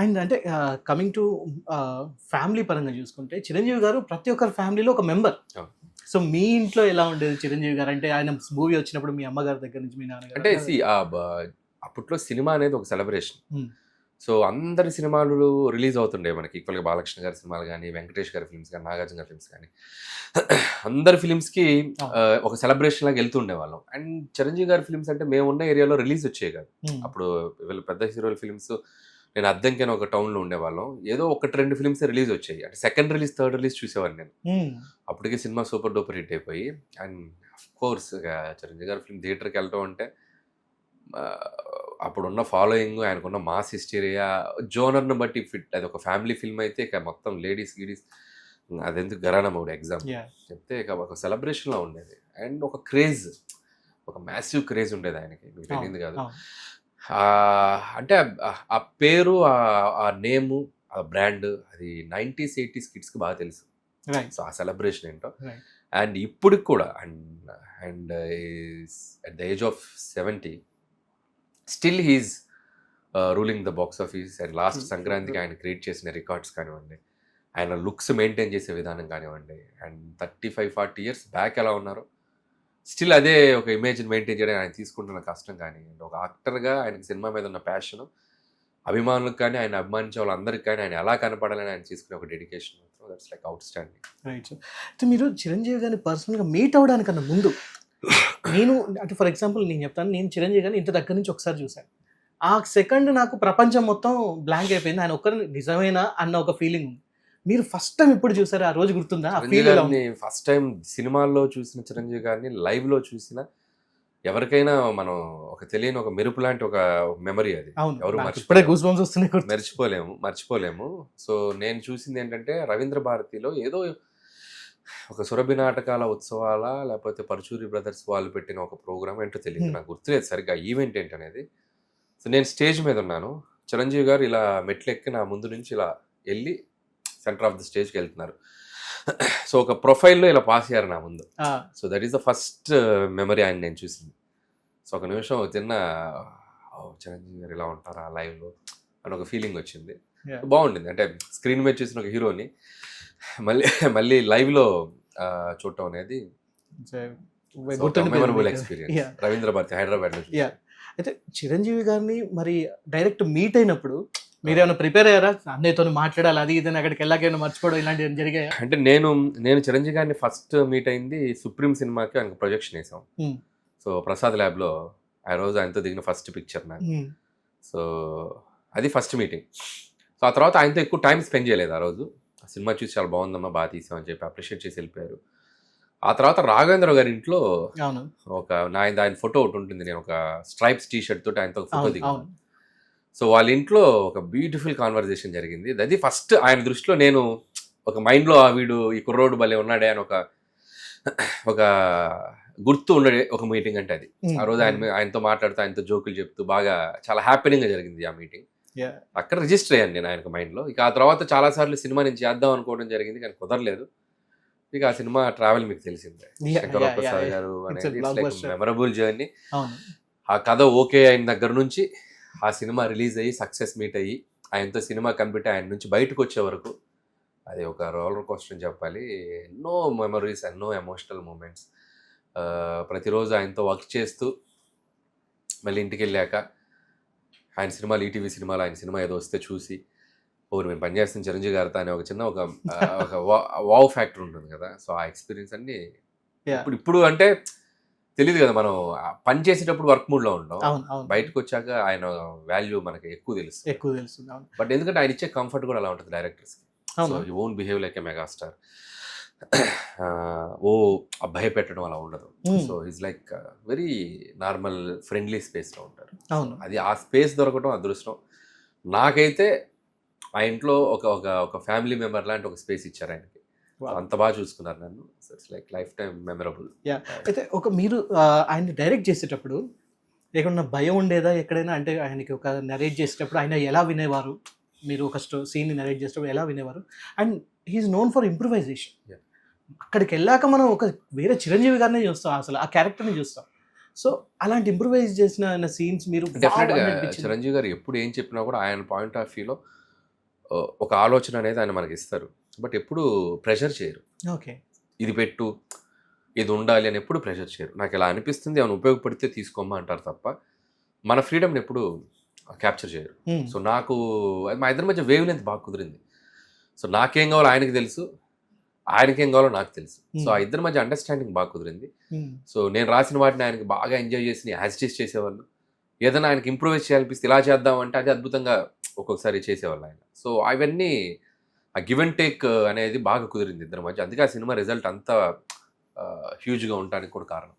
And అంటే coming to family పరంగా చూసుకుంటే చిరంజీవి గారు ప్రతి ఒక్కరి ఫ్యామిలీలో ఒక మెంబర్. అవును. సో మీ ఇంట్లో ఎలా ఉండేది చిరంజీవి గారు? అంటే ఆయన మూవీ వచ్చినప్పుడు మీ అమ్మగారి దగ్గర నుంచి మీ అంటే నాన్నగారు? అప్పట్లో సినిమా అనేది ఒక సెలబ్రేషన్. Hmm. సో అందరి సినిమాలు రిలీజ్ అవుతుండే మనకి ఈక్వల్గా. బాలకృష్ణ గారి సినిమాలు కానీ, వెంకటేష్ గారి ఫిల్మ్స్ కానీ, నాగార్జున గారి ఫిల్మ్స్ కానీ, అందరి ఫిల్మ్స్కి ఒక సెలబ్రేషన్ లాగా వెళ్తుండే వాళ్ళం. అండ్ చిరంజీవి గారి ఫిల్మ్స్ అంటే మేము ఉన్న ఏరియాలో రిలీజ్ వచ్చేవి కాదు. అప్పుడు వీళ్ళు పెద్ద హీరోల ఫిల్మ్స్, నేను అద్దంకి అని ఒక టౌన్లో ఉండేవాళ్ళం. ఏదో ఒకటి రెండు ఫిల్మ్స్ రిలీజ్ వచ్చాయి. అంటే సెకండ్ రిలీజ్, థర్డ్ రిలీజ్ చూసేవాడిని నేను. అప్పటికే సినిమా సూపర్ డూపర్ హిట్ అయిపోయి. అండ్ అఫ్ కోర్స్ చిరంజీవి గారి ఫిల్మ్ థియేటర్కి వెళ్ళటం అంటే అప్పుడున్న ఫాలోయింగ్, ఆయనకున్న మాస్ హిస్టీరియా, జోనర్ను బట్టి ఫిట్. అది ఒక ఫ్యామిలీ ఫిల్మ్ అయితే ఇక మొత్తం లేడీస్ గీడీస్, అదెందుకు గరానా మూడు ఎగ్జామ్ చెప్తే ఇక ఒక సెలబ్రేషన్లో ఉండేది. అండ్ ఒక క్రేజ్, ఒక మ్యాసివ్ క్రేజ్ ఉండేది ఆయనకి, మీకు తెలియదు కాదు. అంటే ఆ పేరు, ఆ నేము, ఆ బ్రాండ్, అది 90s 80s కిడ్స్కి బాగా తెలుసు. సో ఆ సెలబ్రేషన్ ఏంటో. అండ్ ఇప్పటికి కూడా and at the age of 70 still he's ruling the box office. And last సంక్రాంతికి ఆయన క్రియేట్ చేసిన రికార్డ్స్ కానివ్వండి, ఆయన లుక్స్ మెయింటైన్ చేసే విధానం కానివ్వండి, అండ్ 35-40 ఇయర్స్ బ్యాక్ ఎలా ఉన్నారో స్టిల్ అదే ఒక ఇమేజ్ని మెయింటైన్ చేయడం ఆయన తీసుకుంటున్న కష్టం కానీ, ఒక యాక్టర్గా ఆయనకి సినిమా మీద ఉన్న ప్యాషన్, అభిమానులకు కానీ, ఆయన అభిమానించే వాళ్ళందరికీ కానీ ఆయన ఎలా కనపడాలని ఆయన తీసుకునే ఒక dedication, that's like out standing. Right sir. అయితే మీరు చిరంజీవి గారిని పర్సనల్గా మీట్ అవ్వడానికన్నా ముందు, నేను అంటే ఫర్ ఎగ్జాంపుల్ నేను చెప్తాను, నేను చిరంజీవి గారిని ఇంత దగ్గర నుంచి ఒకసారి చూశాను. ఆ సెకండ్ నాకు ప్రపంచం మొత్తం బ్లాంక్ అయిపోయింది. ఆయన ఒక్కరు నిజమేనా అన్న ఒక ఫీలింగ్ ఉంది. మీరు ఫస్ట్ టైం ఎప్పుడు చూసారు? ఆ రోజు గుర్తుందా? ఫస్ట్ టైం సినిమాల్లో చూసిన చిరంజీవి గారిని లైవ్లో చూసిన ఎవరికైనా మనం ఒక తెలియని ఒక మెరుపు లాంటి ఒక మెమరీ అది. ఎవరు మర్చిపోలేము. సో నేను చూసింది ఏంటంటే రవీంద్ర భారతిలో ఏదో ఒక సురభి నాటకాల ఉత్సవాల, లేకపోతే పరుచూరి బ్రదర్స్ వాళ్ళు పెట్టిన ఒక ప్రోగ్రామ్ ఏంటో తెలియదు, నాకు గుర్తులేదు సరిగ్గా ఈవెంట్ ఏంటనేది. సో నేను స్టేజ్ మీద ఉన్నాను, చిరంజీవి గారు ఇలా మెట్లెక్కి నా ముందు నుంచి ఇలా వెళ్ళి సెంటర్ ఆఫ్ ద స్టేజ్కి వెళ్తున్నారు. సో ఒక ప్రొఫైల్లో ఇలా పాస్ అయ్యారు నా ముందు. So that is the first memory ఆయన నేను చూసింది. సో ఒక నిమిషం చిన్న చిరంజీవి గారు ఇలా ఉంటారా లైవ్లో అని ఒక ఫీలింగ్ వచ్చింది. బాగుండింది. అంటే స్క్రీన్ మీద చూసిన ఒక హీరోని మళ్ళీ లైవ్లో చూడటం అనేది మెమరబుల్ ఎక్స్పీరియన్స్. రవీంద్ర భారతి హైదరాబాద్లో. అయితే చిరంజీవి గారిని మరి డైరెక్ట్ మీట్ అయినప్పుడు మీరు ఏమైనా ప్రిపేర్ అయ్యారా? అన్నయ్యతో మాట్లాడాలి, అది ఇదని, అక్కడికి వెళ్ళాకైనా మర్చిపోవడం ఇలాంటివి జరిగాయి? అంటే నేను చిరంజీవి గారిని ఫస్ట్ మీట్ అయింది సుప్రీం సినిమాకి ఆయనకు ప్రొజెక్షన్ వేసాం. సో ప్రసాద్ ల్యాబ్లో ఆ రోజు ఆయనతో దిగిన ఫస్ట్ పిక్చర్ నాకు. సో అది ఫస్ట్ మీటింగ్. సో ఆ తర్వాత ఆయనతో ఎక్కువ టైం స్పెండ్ చేయలేదు. ఆ రోజు ఆ సినిమా చూసి చాలా బాగుందమ్మా, బాగా తీసామని చెప్పి అప్రిషియేట్ చేసి వెళ్ళిపోయారు. ఆ తర్వాత రాఘవేంద్ర గారి ఇంట్లో ఒక ఆయన ఫోటో ఒకటి ఉంటుంది, నేను ఒక స్ట్రైప్స్ టీషర్ట్ తోటి ఆయనతో ఫోటో దిగాను. సో వాళ్ళ ఇంట్లో ఒక బ్యూటిఫుల్ కాన్వర్జేషన్ జరిగింది. అది ఫస్ట్ ఆయన దృష్టిలో నేను ఒక మైండ్లో వీడు ఈ కుర్రోడు భలే ఉన్నాడే అని ఒక గుర్తు ఉండే ఒక మీటింగ్ అంటే అది. ఆ రోజు ఆయనతో మాట్లాడుతూ, ఆయనతో జోకులు చెప్తూ బాగా చాలా హ్యాపీనింగ్గా జరిగింది ఆ మీటింగ్. అక్కడ రిజిస్టర్ అయ్యాను నేను ఆయనకు మైండ్లో. ఇక ఆ తర్వాత చాలాసార్లు సినిమా నేను చేద్దాం అనుకోవడం జరిగింది, కానీ కుదరలేదు. ఇక ఆ సినిమా ట్రావెల్ మీకు తెలిసిందే, శంకర ప్రసాద్ గారు అనేది మెమరబుల్ జర్నీ. ఆ కథ ఓకే అయిన దగ్గర నుంచి ఆ సినిమా రిలీజ్ అయ్యి సక్సెస్ మీట్ అయ్యి ఆయనతో సినిమా కనిపెట్టి ఆయన నుంచి బయటకు వచ్చే వరకు అది ఒక రోలర్ కోస్టర్ అని చెప్పాలి. ఎన్నో మెమరీస్, ఎన్నో ఎమోషనల్ మూమెంట్స్. ప్రతిరోజు ఆయనతో వర్క్ చేస్తూ మళ్ళీ ఇంటికి వెళ్ళాక ఆయన సినిమాలు, ఈటీవీ సినిమాలు, ఆయన సినిమా ఏదో వస్తే చూసి మేము పనిచేస్తున్న చిరంజీవి గారితో అనే ఒక చిన్న ఒక వావ్ ఫ్యాక్టర్ ఉంటుంది కదా. సో ఆ ఎక్స్పీరియన్స్ అన్ని ఇప్పుడు అంటే తెలియదు కదా, మనం పని చేసేటప్పుడు వర్క్ మూడ్లో ఉంటాం, బయటకు వచ్చాక ఆయన వాల్యూ మనకి ఎక్కువ తెలుస్తుంది. బట్ ఎందుకంటే ఆయన ఇచ్చే కంఫర్ట్ కూడా అలా ఉంటుంది డైరెక్టర్స్కి. So you won't behave like a megastar. భయపెట్టడం అలా ఉండదు. So is like very normal friendly స్పేస్లో ఉంటారు. అది ఆ స్పేస్ దొరకడం అదృష్టం. నాకైతే ఆ ఇంట్లో ఒక ఫ్యామిలీ మెంబర్ లాంటి ఒక స్పేస్ ఇచ్చారు ఆయనకి. అంత బాగా చూసుకున్నారు నన్ను. It's like life time memorable. అయితే మీరు ఆయన డైరెక్ట్ చేసేటప్పుడు ఏమన్నా భయం ఉండేదా ఎక్కడైనా? అంటే ఆయనకి ఒక నరేట్ చేసేటప్పుడు ఆయన ఎలా వినేవారు? మీరు ఒక సీన్ని నరేట్ చేసేటప్పుడు ఎలా వినేవారు? And he is known for improvisation. అక్కడికి వెళ్ళాక మనం ఒక వేరే చిరంజీవి గారినే చూస్తాం, అసలు ఆ క్యారెక్టర్ని చూస్తాం. సో అలాంటి ఇంప్రూవైజ్ చేసిన సీన్స్ మీరు డెఫినెట్గా చిరంజీవి గారు ఎప్పుడు ఏం చెప్పినా కూడా ఆయన పాయింట్ ఆఫ్ వ్యూలో ఒక ఆలోచన అనేది ఆయన మనకి ఇస్తారు, బట్ ఎప్పుడు ప్రెషర్ చేయరు. ఓకే. ఇది పెట్టు, ఇది ఉండాలి అని ఎప్పుడు ప్రెషర్ చేయరు. నాకు ఇలా అనిపిస్తుంది, ఏమైనా ఉపయోగపడితే తీసుకోమ్మా అంటారు తప్ప మన ఫ్రీడమ్ని ఎప్పుడు క్యాప్చర్ చేయరు. సో నాకు మా ఇద్దరి మధ్య వేవ్ లెంత్ బాగా కుదిరింది. సో నాకేం కావాలో ఆయనకి తెలుసు, ఆయనకేం కావాలో నాకు తెలుసు. సో ఆ ఇద్దరి మధ్య అండర్స్టాండింగ్ బాగా కుదిరింది. సో నేను రాసిన వాటిని ఆయనకి బాగా ఎంజాయ్ చేసి యాజిటేట్ చేసేవాళ్ళు. ఏదైనా ఆయనకి ఇంప్రూవైజ్ చేయాలనిపిస్తే ఇలా చేద్దామంటే అది అద్భుతంగా ఒక్కొక్కసారి చేసేవాళ్ళు ఆయన. సో అవన్నీ ఆ గివ్ అండ్ టేక్ అనేది బాగా కుదిరింది ఇద్దరి మధ్య. అందుకే ఆ సినిమా రిజల్ట్ అంత హ్యూజ్గా ఉండడానికి కూడా కారణం.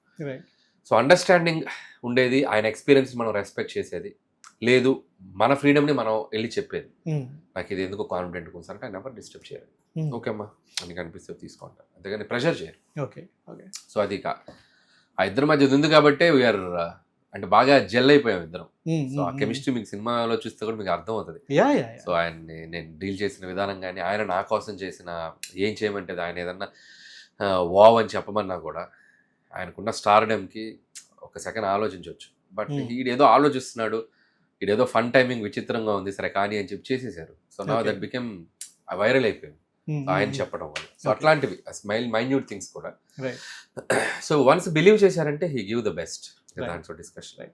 సో అండర్స్టాండింగ్ ఉండేది, ఆయన ఎక్స్పీరియన్స్ మనం రెస్పెక్ట్ చేసేది, లేదు మన ఫ్రీడమ్ని మనం వెళ్ళి చెప్పేది. నాకు ఇది ఎందుకు కాన్ఫిడెంట్ కోసం అంటే ఆయన ఎవరు డిస్టర్బ్ చేయరు. ఓకే అమ్మా నీకు అనిపిస్తే తీసుకుంటాను, అంతేగాని ప్రెషర్ చేయరు. ఓకే. ఓకే. సో అది ఆ ఇద్దరి మధ్య ఉంది కాబట్టి వీఆర్ అంటే బాగా జెల్ అయిపోయాం ఇద్దరం. సో ఆ కెమిస్ట్రీ మీకు సినిమాలో చూస్తే కూడా మీకు అర్థం అవుతుంది. సో ఆయన్ని నేను డీల్ చేసిన విధానం కానీ, ఆయన నా కోసం చేసిన ఏం చేయమంటే ఆయన ఏదన్నా వావ్ అని చెప్పమన్నా కూడా ఆయనకున్న స్టార్డమ్కి ఒక సెకండ్ ఆలోచించవచ్చు. బట్ ఈడేదో ఆలోచిస్తున్నాడు, ఈడేదో ఫన్ టైమింగ్ విచిత్రంగా ఉంది, సరే కానీ అని చెప్పి చేసేసారు. సో నా దట్ బికెమ్ వైరల్ అయిపోయింది ఆయన చెప్పడం వల్ల. సో అట్లాంటివి మైన్యూట్ థింగ్స్ కూడా. సో వన్స్ బిలీవ్ చేశారంటే హీ గివ్ ద బెస్ట్. దాంట్లో డిస్కషన్.